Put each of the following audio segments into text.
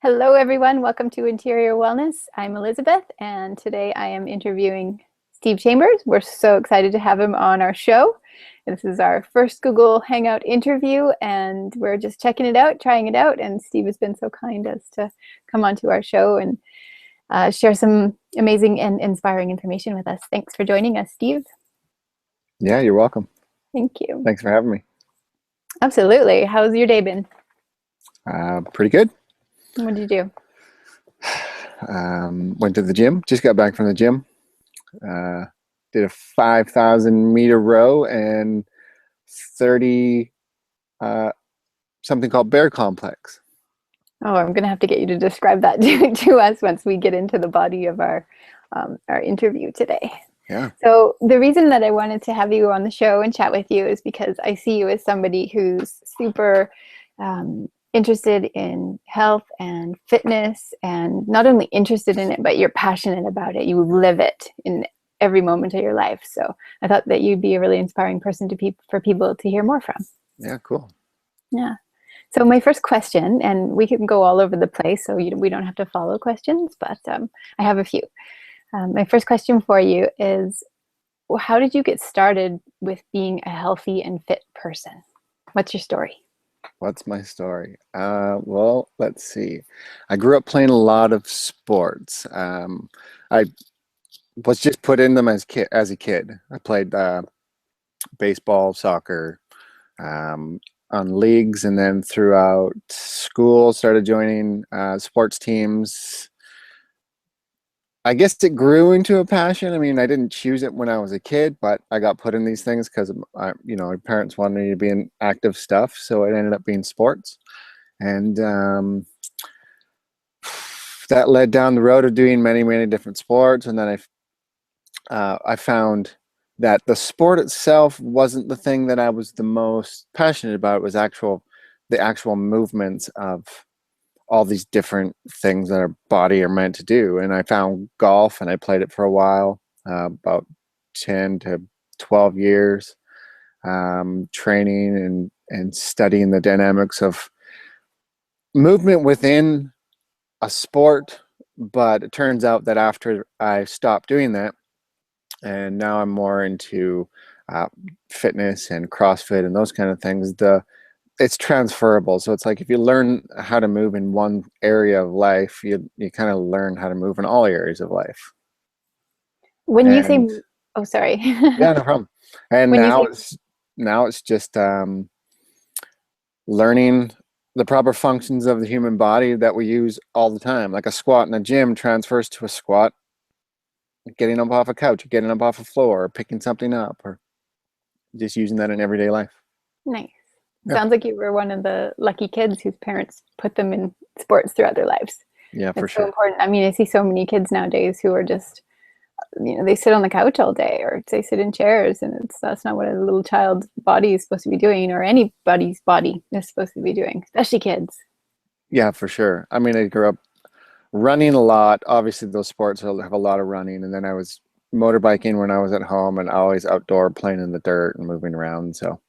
Hello, everyone. Welcome to Interior Wellness. I'm Elizabeth, and today I am interviewing Steve Chambers. We're so excited to have him on our show. This is our first Google Hangout interview, and we're just checking it out, trying it out. And Steve has been so kind as to come onto our show and share some amazing and inspiring information with us. Thanks for joining us, Steve. Yeah, you're welcome. Thank you. Thanks for having me. Absolutely. How's your day been? Pretty good. What did you do? Went to the gym. Just got back from the gym. Did a 5,000-meter row and 30 something called bear complex. Oh, I'm going to have to get you to describe that to us once we get into the body of our interview today. Yeah. So the reason that I wanted to have you on the show and chat with you is because I see you as somebody who's super interested in health and fitness, and not only interested in it, but you're passionate about it. You live it in every moment of your life. So I thought that you'd be a really inspiring person for people to hear more from. Yeah, cool. Yeah. So my first question, and we can go all over the place, so we don't have to follow questions, but I have a few. My first question for you is, how did you get started with being a healthy and fit person? What's your story? What's my story? Well, let's see. I grew up playing a lot of sports. I was just put in them as a kid. I played baseball, soccer, on leagues, and then throughout school started joining sports teams. I guess it grew into a passion. I mean, I didn't choose it when I was a kid, but I got put in these things because my parents wanted me to be in active stuff, so it ended up being sports, and that led down the road of doing many, many different sports. And then I found that the sport itself wasn't the thing that I was the most passionate about. It was the actual movements of all these different things that our body are meant to do. And I found golf, and I played it for a while, about 10 to 12 years, training and studying the dynamics of movement within a sport. But it turns out that after I stopped doing that, and now I'm more into fitness and CrossFit and those kind of things, it's transferable. So it's like if you learn how to move in one area of life, you kind of learn how to move in all areas of life. When you say, And oh, sorry. yeah, no problem. And When you say, now it's just learning the proper functions of the human body that we use all the time. Like a squat in a gym transfers to a squat, getting up off a couch, or getting up off a floor, or picking something up, or just using that in everyday life. nice. Yeah, Sounds like you were one of the lucky kids whose parents put them in sports throughout their lives. yeah, for It's so sure. important. I mean, I see so many kids nowadays who are just, they sit on the couch all day, or they sit in chairs, and that's not what a little child's body is supposed to be doing, or anybody's body is supposed to be doing, especially kids. Yeah, for sure. I mean, I grew up running a lot. Obviously, those sports have a lot of running. And then I was motorbiking when I was at home, and always outdoor playing in the dirt and moving around. So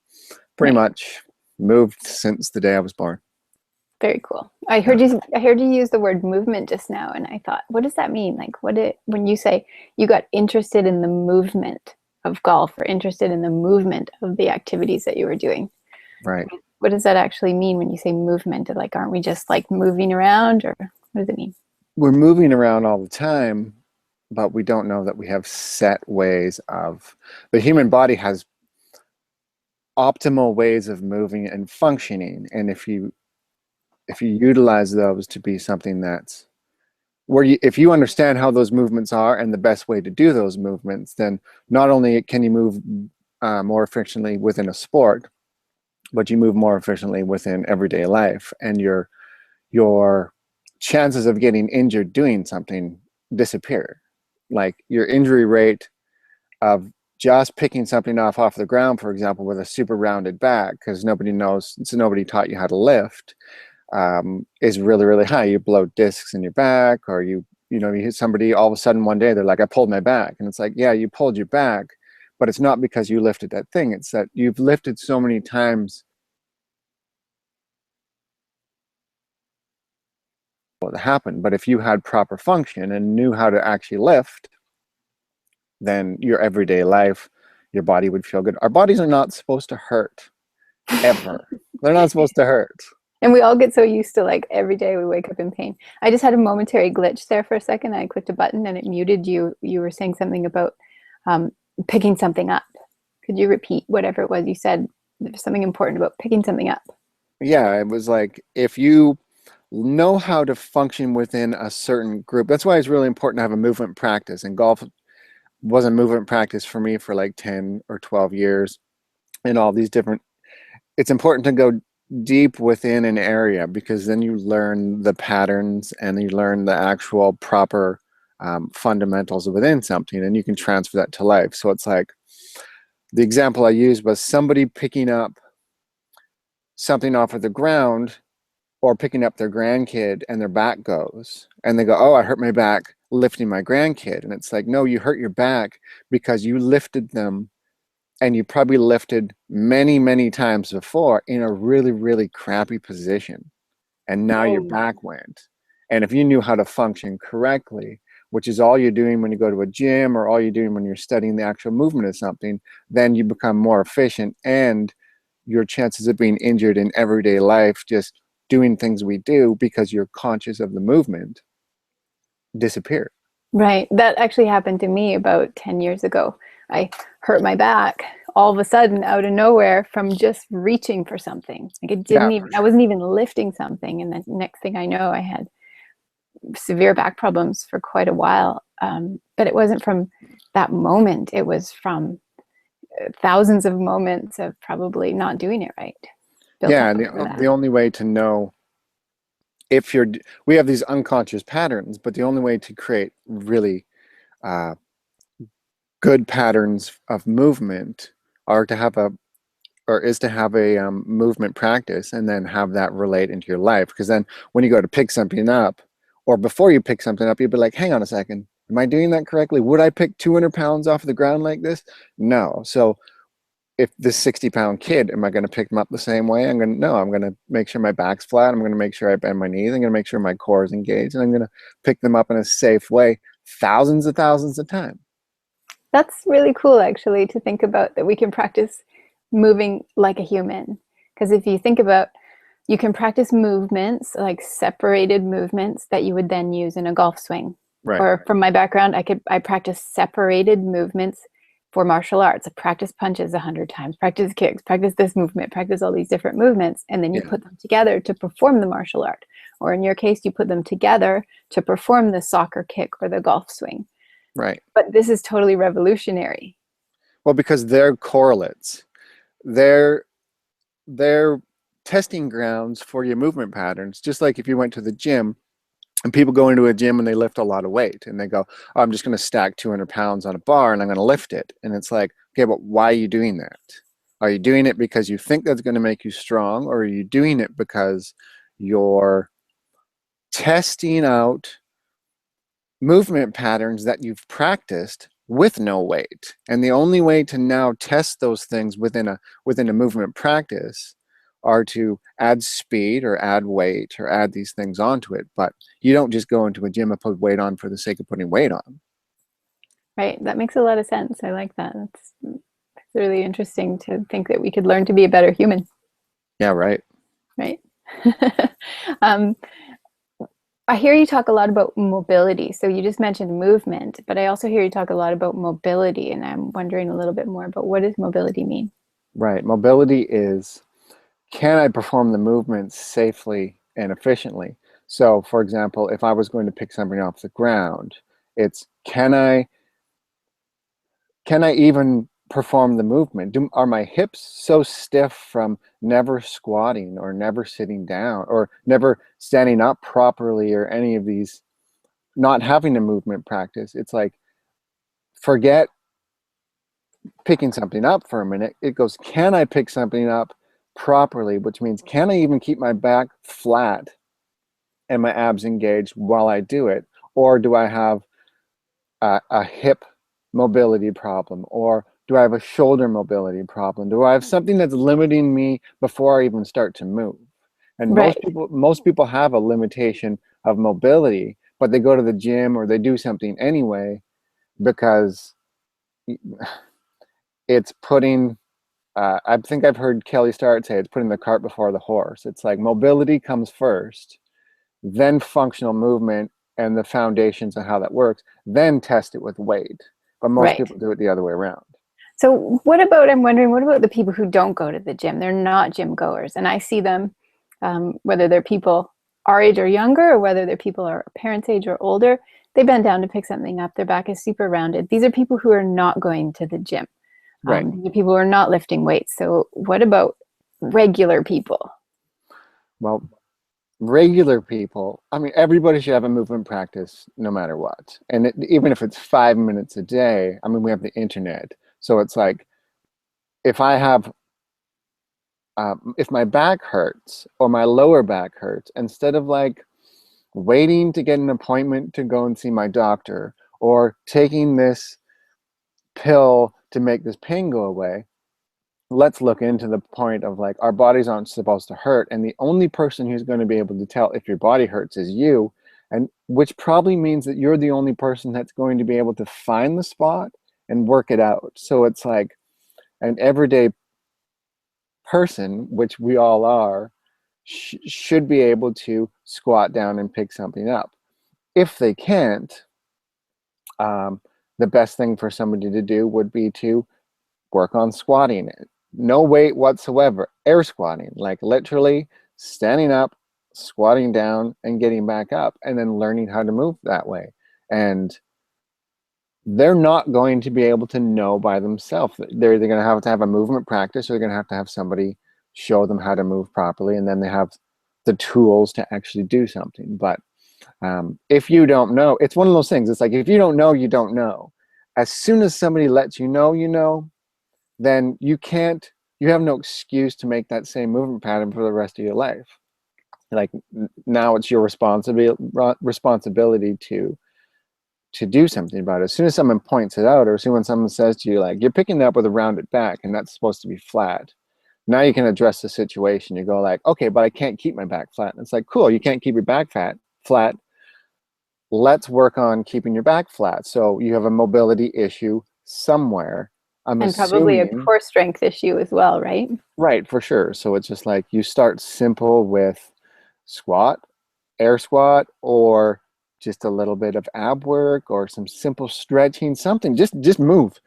pretty Nice. much moved since the day I was born. Very cool. Yeah. I heard you use the word movement just now, and I thought, what does that mean? Like, when you say you got interested in the movement of golf, or interested in the movement of the activities that you were doing, Right. what does that actually mean when you say movement? Like, aren't we just like moving around, or what does it mean? We're moving around all the time, but we don't know that we have set ways of the human body has optimal ways of moving and functioning. And if you utilize those to be something that's if you understand how those movements are and the best way to do those movements, then not only can you move more efficiently within a sport, but you move more efficiently within everyday life, and your chances of getting injured doing something disappear. Like your injury rate of just picking something off the ground, for example, with a super rounded back, because nobody taught you how to lift, is really, really high. You blow discs in your back, or you hit somebody, all of a sudden one day they're like, I pulled my back. And it's like, yeah, you pulled your back, but it's not because you lifted that thing. It's that you've lifted so many times what happened. But if you had proper function and knew how to actually lift, then your everyday life, your body would feel good. Our bodies are not supposed to hurt, ever. They're not supposed to hurt. And we all get so used to like every day we wake up in pain. I just had a momentary glitch there for a second. I clicked a button and it muted you. You were saying something about picking something up. Could you repeat whatever it was you said? There's something important about picking something up. Yeah, it was like if you know how to function within a certain group, that's why it's really important to have a movement practice. And golf was a movement practice for me for like 10 or 12 years and all these different, it's important to go deep within an area because then you learn the patterns and you learn the actual proper fundamentals within something, and you can transfer that to life. So it's like the example I used was somebody picking up something off of the ground or picking up their grandkid and their back goes and they go, oh, I hurt my back lifting my grandkid. And it's like, no, you hurt your back because you lifted them, and you probably lifted many, many times before in a really, really crappy position. And now your Whoa. back went. And if you knew how to function correctly, which is all you're doing when you go to a gym or all you're doing when you're studying the actual movement of something, then you become more efficient, and your chances of being injured in everyday life, just doing things we do because you're conscious of the movement, disappear. Right. That actually happened to me about 10 years ago. I hurt my back all of a sudden out of nowhere from just reaching for something. Like it Yeah, didn't even, I wasn't even lifting something. And then next thing I know, I had severe back problems for quite a while. But it wasn't from that moment. It was from thousands of moments of probably not doing it right. Built up yeah. And over the that. only way to know if you're, we have these unconscious patterns, but the only way to create really uh, good patterns of movement are to have a, or is to have a movement practice and then have that relate into your life. Because then when you go to pick something up, or before you pick something up, you'll be like, hang on a second, am I doing that correctly? Would I pick 200 pounds off the ground like this? No. So if this 60-pound kid, am I going to pick them up the same way? I'm going to, no, I'm going to make sure my back's flat. I'm going to make sure I bend my knees. I'm going to make sure my core is engaged, and I'm going to pick them up in a safe way thousands of times. That's really cool, actually, to think about that we can practice moving like a human. Because if you think about, you can practice movements, like separated movements that you would then use in a golf swing. Right. Or from my background, I practice separated movements for martial arts. I practice punches 100 times, practice kicks, practice this movement, practice all these different movements, and then you Yeah. put them together to perform the martial art. Or in your case, you put them together to perform the soccer kick or the golf swing. Right. But this is totally revolutionary. Well, because they're correlates. They're they're testing grounds for your movement patterns. Just like if you went to the gym and people go into a gym and they lift a lot of weight and they go, oh, I'm just going to stack 200 pounds on a bar and I'm going to lift it. And it's like, okay, but why are you doing that? Are you doing it because you think that's going to make you strong, or are you doing it because you're testing out movement patterns that you've practiced with no weight? And the only way to now test those things within a movement practice are to add speed or add weight or add these things onto it. But you don't just go into a gym and put weight on for the sake of putting weight on. Right. That makes a lot of sense. I like that. That's really interesting to think that we could learn to be a better human. Yeah, right. Right. um, I hear you talk a lot about mobility. So you just mentioned movement, but I also hear you talk a lot about mobility, and I'm wondering a little bit more about what does mobility mean? Right. Mobility is, can I perform the movements safely and efficiently? So, for example, if I was going to pick something off the ground, it's can I even perform the movement? Are my hips so stiff from never squatting or never sitting down or never standing up properly or any of these, not having a movement practice? It's like, forget picking something up for a minute. It goes, can I pick something up properly? Which means, can I even keep my back flat and my abs engaged while I do it? Or do I have a hip mobility problem? Or do I have a shoulder mobility problem? Do I have something that's limiting me before I even start to move? And Right. most people have a limitation of mobility, but they go to the gym or they do something anyway because it's putting, I think I've heard Kelly Starrett say it's putting the cart before the horse. It's like mobility comes first, then functional movement and the foundations of how that works, then test it with weight. But most Right. people do it the other way around. So what about, I'm wondering, what about the people who don't go to the gym? They're not gym goers. And I see them, whether they're people our age or younger, or whether they're people our parents' age or older, they bend down to pick something up. Their back is super rounded. These are people who are not going to the gym. Right. These are people who are not lifting weights. So what about regular people? Well, regular people, I mean, everybody should have a movement practice no matter what. And even if it's 5 minutes a day, I mean, we have the internet. So it's like, if I have, if my back hurts or my lower back hurts, instead of like waiting to get an appointment to go and see my doctor or taking this pill to make this pain go away, let's look into the point of like our bodies aren't supposed to hurt, and the only person who's going to be able to tell if your body hurts is you, and which probably means that you're the only person that's going to be able to find the spot and work it out. So it's like an everyday person, which we all are, should be able to squat down and pick something up. If they can't, the best thing for somebody to do would be to work on squatting. No weight whatsoever, air squatting, like literally standing up, squatting down, and getting back up, and then learning how to move that way. And they're not going to be able to know by themselves. They're either going to have a movement practice, or they're going to have somebody show them how to move properly, and then they have the tools to actually do something. But if you don't know, it's one of those things. It's like, if you don't know, you don't know. As soon as somebody lets you know, then you have no excuse to make that same movement pattern for the rest of your life. Like, now it's your responsibility to do something about it. As soon as someone points it out, or as soon as someone says to you, like, you're picking it up with a rounded back and that's supposed to be flat, now you can address the situation. You go like, okay, but I can't keep my back flat. And it's like, cool, you can't keep your back flat. Let's work on keeping your back flat. So you have a mobility issue somewhere. I'm And probably a assuming, core strength issue as well, right? right, for sure. So it's just like, you start simple with squat, air squat, or just a little bit of ab work or some simple stretching, something. Just move.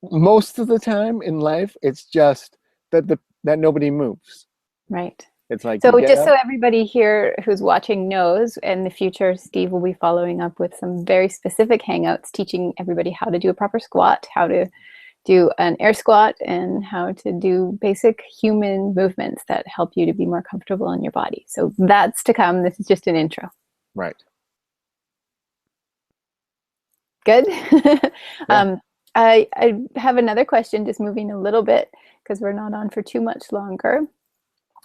Most of the time in life, it's just that nobody moves. Right. It's like you So get just up. so everybody here who's watching knows, in the future, Steve will be following up with some very specific hangouts, teaching everybody how to do a proper squat, how to do an air squat, and how to do basic human movements that help you to be more comfortable in your body. So that's to come. This is just an intro. Right. Good. Yeah. I have another question, just moving a little bit because we're not on for too much longer.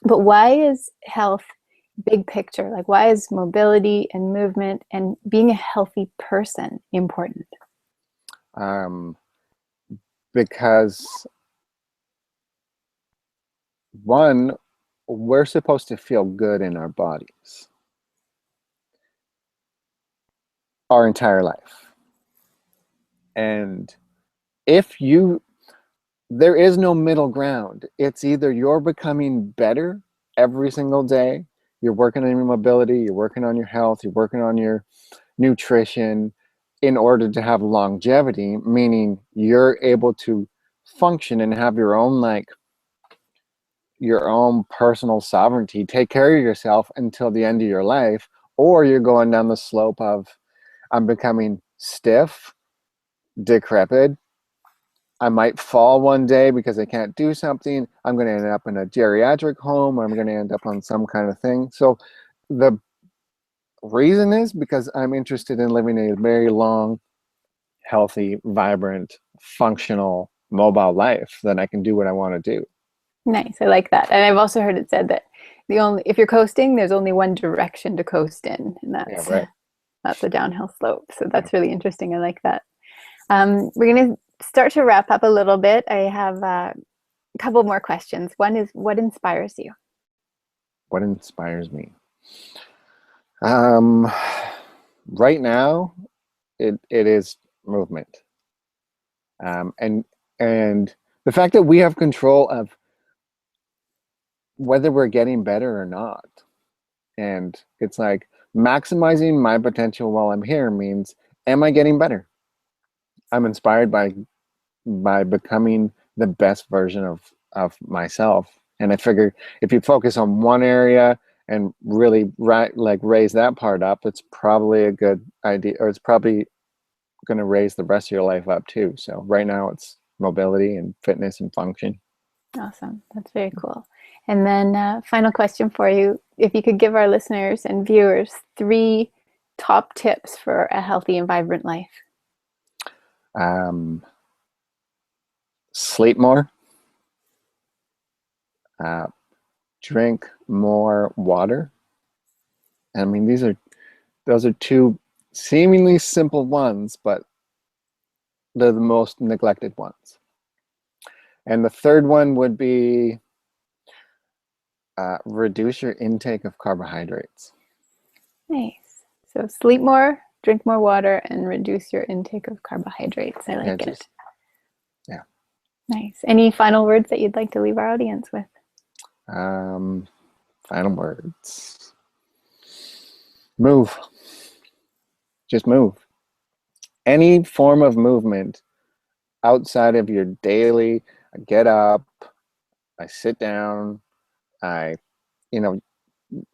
But why is health big picture? Like, why is mobility and movement and being a healthy person important? Um, because one, we're supposed to feel good in our bodies our entire life. And if you, there is no middle ground. It's either you're becoming better every single day, you're working on your mobility, you're working on your health, you're working on your nutrition in order to have longevity, meaning you're able to function and have your own, like, your own personal sovereignty, take care of yourself until the end of your life, or you're going down the slope of, I'm becoming stiff, decrepit, I might fall one day because I can't do something, I'm going to end up in a geriatric home, or I'm going to end up on some kind of thing. So the reason is because I'm interested in living a very long, healthy, vibrant, functional, mobile life. Then I can do what I want to do. Nice. I like that. And I've also heard it said that if you're coasting, there's only one direction to coast in, and Yeah, right. that's a downhill slope. So that's really interesting. I like that. We're going to start to wrap up a little bit. I have a couple more questions. One is, what inspires you? What inspires me? Um, right now, it is movement, and the fact that we have control of whether we're getting better or not. And it's like maximizing my potential while I'm here means, am I getting better? I'm inspired by becoming the best version of myself. And I figure if you focus on one area and really like raise that part up, it's probably a good idea, or it's probably going to raise the rest of your life up too. So right now it's mobility and fitness and function. Awesome. That's very cool. And then final question for you. If you could give our listeners and viewers 3 top tips for a healthy and vibrant life. Um, Sleep more, uh, drink more water. I mean, those are 2 seemingly simple ones, but they're the most neglected ones. And the third one would be reduce your intake of carbohydrates. Nice. So sleep more, drink more water, and reduce your intake of carbohydrates. I Yeah, like it. Yeah. Nice. Any final words that you'd like to leave our audience with? Final words. Move. Just move. Any form of movement outside of your daily, I get up, I sit down, I,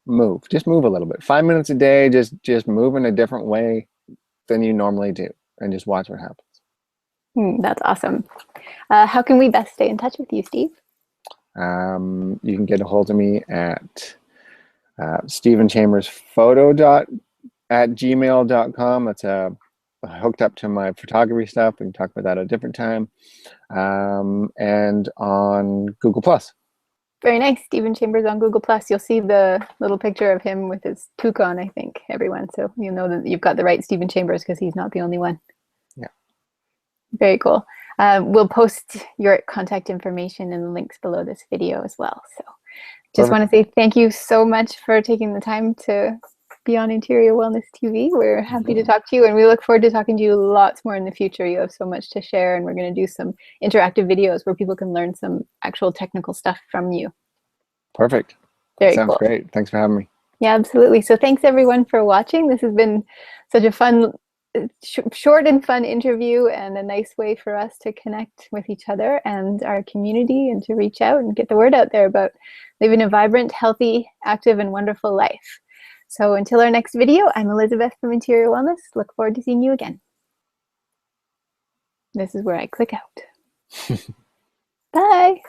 move. Just move a little bit. 5 minutes a day, just move in a different way than you normally do, and just watch what happens. That's awesome. How can we best stay in touch with you, Steve? You can get a hold of me at stevenchambersphoto@gmail.com. That's hooked up to my photography stuff. We can talk about that at a different time. And on Google Plus. Very nice. Stephen Chambers on Google Plus. You'll see the little picture of him with his toque on, I think, everyone. So you'll know that you've got the right Stephen Chambers because he's not the only one. Yeah. Very cool. We'll post your contact information in the links below this video as well. So just want to say thank you so much for taking the time to be on Interior Wellness TV. We're happy to talk to you, and we look forward to talking to you lots more in the future. You have so much to share, and we're going to do some interactive videos where people can learn some actual technical stuff from you. Perfect. Very Sounds cool. great. Thanks for having me. Yeah, absolutely. So thanks everyone for watching. This has been such a fun, short and fun interview, and a nice way for us to connect with each other and our community, and to reach out and get the word out there about living a vibrant, healthy, active, and wonderful life. So until our next video, I'm Elizabeth from Interior Wellness. Look forward to seeing you again. This is where I click out. Bye.